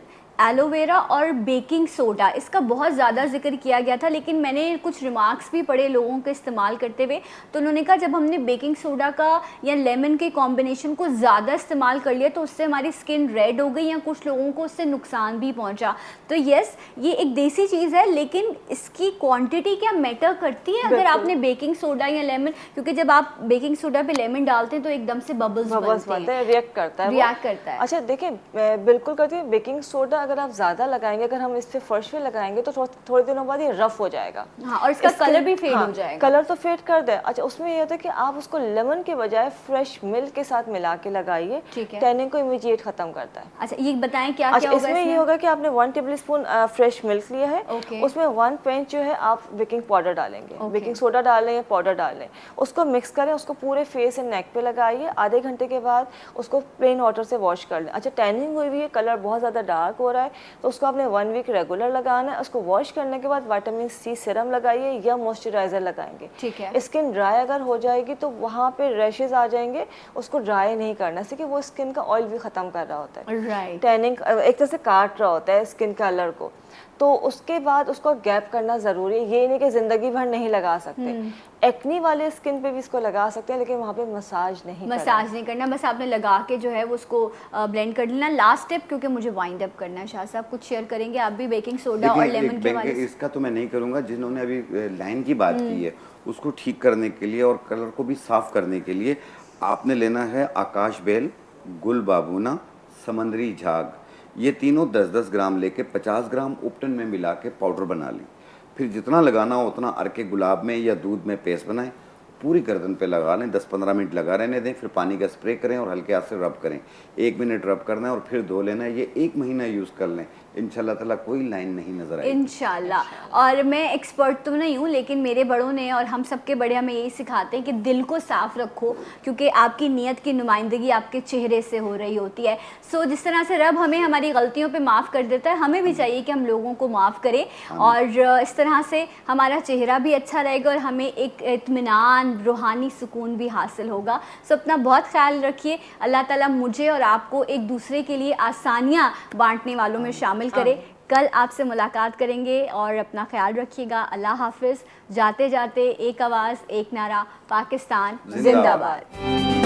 एलोवेरा और बेकिंग सोडा, इसका बहुत ज़्यादा जिक्र किया गया था, लेकिन मैंने कुछ रिमार्क्स भी पढ़े लोगों के इस्तेमाल करते हुए, तो उन्होंने कहा जब हमने बेकिंग सोडा का या लेमन के कॉम्बिनेशन को ज़्यादा इस्तेमाल कर लिया तो उससे हमारी स्किन रेड हो गई या कुछ लोगों को उससे नुकसान भी पहुंचा। तो यस, ये एक देसी चीज़ है, लेकिन इसकी क्वांटिटी क्या मैटर करती है अगर आपने बेकिंग सोडा या लेमन, क्योंकि जब आप बेकिंग सोडा पे लेमन डालते हैं तो एकदम से बबल्स बनते हैं, रिएक्ट करता है, रिएक्ट करता है। अच्छा देखिए, बिल्कुल करती है। बेकिंग सोडा अगर आप ज़्यादा लगाएंगे, अगर हम इस पे फर्श पे लगाएंगे तो थोड़े दिनों बाद ये रफ हो जाएगा। हाँ, और इसका कलर भी फेड हो जाएगा। कलर तो फेड कर दे। अच्छा, उसमें ये होता है कि आप उसको लेमन के बजाय फ्रेश मिल्क के साथ मिला के लगाइए, टैनिंग को इमीडिएट खत्म करता है। अच्छा, ये बताएं क्या अच्छा, क्या होगा इसमें ये होगा कि आपने 1 टेबलस्पून फ्रेश मिल्क लिया है, उसमें 1 पिंच जो है आप बेकिंग पाउडर डालेंगे, बेकिंग सोडा डालें या पाउडर डालें, उसको मिक्स करें, उसको पूरे फेस एंड नेक पे लगाइए। आधे घंटे के बाद उसको प्लेन वाटर से वॉश कर लें। अच्छा, टैनिंग हुई हुई है, कलर बहुत ज़्यादा डार्क हो रहा है, तो उसको आपने 1 वीक रेगुलर लगाना है। उसको वॉश करने के बाद विटामिन सी सीरम लगाइए या मॉइस्चराइजर लगाएंगे। ठीक है। स्किन ड्राई अगर हो जाएगी तो वहाँ पे रैशेज आ जाएंगे, उसको ड्राई नहीं करना, इससे कि वो स्किन का ऑयल भी ख़त्म कर रहा होता है, राइट, टैनिंग एक तरह से काट रहा होता है स्किन कलर को। तो उसके बाद उसको गैप करना ज़रूरी है, ये नहीं कि ज़िंदगी भर नहीं लगा सकते। एक्नी वाले स्किन पे भी इसको लगा सकते हैं, लेकिन वहाँ पे मसाज नहीं करना, बस आपने लगा के जो है वो उसको ब्लेंड कर लेना। लास्ट स्टेप, क्योंकि मुझे वाइंड अप करना है, शाह साहब कुछ शेयर करेंगे आप भी बेकिंग सोडा और लेमन के बारे में? इसका तो मैं नहीं करूँगा, जिन्होंने अभी लाइन की बात की है उसको ठीक करने के लिए और कलर को भी साफ करने के लिए आपने लेना है आकाश बेल, गुल बाबूना, समंदरी झाग, ये तीनों 10-10 ग्राम लेके 50 ग्राम उपटन में मिला के पाउडर बना लें। फिर जितना लगाना हो उतना अर्के गुलाब में या दूध में पेस्ट बनाएं, पूरी गर्दन पे लगा लें, 10-15 मिनट लगा रहने दें, फिर पानी का स्प्रे करें और हल्के हाथ से रब करें। 1 मिनट रब करना है और फिर धो लेना है। ये 1 महीना यूज़ कर लें, इंशाल्लाह ताला कोई लाइन नहीं नजर आएगी इंशाल्लाह। और मैं एक्सपर्ट तो नहीं हूँ, लेकिन मेरे बड़ों ने और हम सबके बड़े हमें यही सिखाते हैं कि दिल को साफ रखो, क्योंकि आपकी नीयत की नुमाइंदगी आपके चेहरे से हो रही होती है। सो जिस तरह से रब हमें हमारी गलतियों पे माफ़ कर देता है, हमें भी चाहिए कि हम लोगों को माफ़ करें, और इस तरह से हमारा चेहरा भी अच्छा रहेगा और हमें एक इत्मीनान, रूहानी सुकून भी हासिल होगा। सो अपना बहुत ख्याल रखिए। अल्लाह ताला मुझे और आपको एक दूसरे के लिए आसानियाँ बांटने वालों में शामिल करे। कल आपसे मुलाकात करेंगे और अपना ख्याल रखिएगा। अल्लाह हाफिज़। जाते जाते एक आवाज़, एक नारा, पाकिस्तान जिंदाबाद।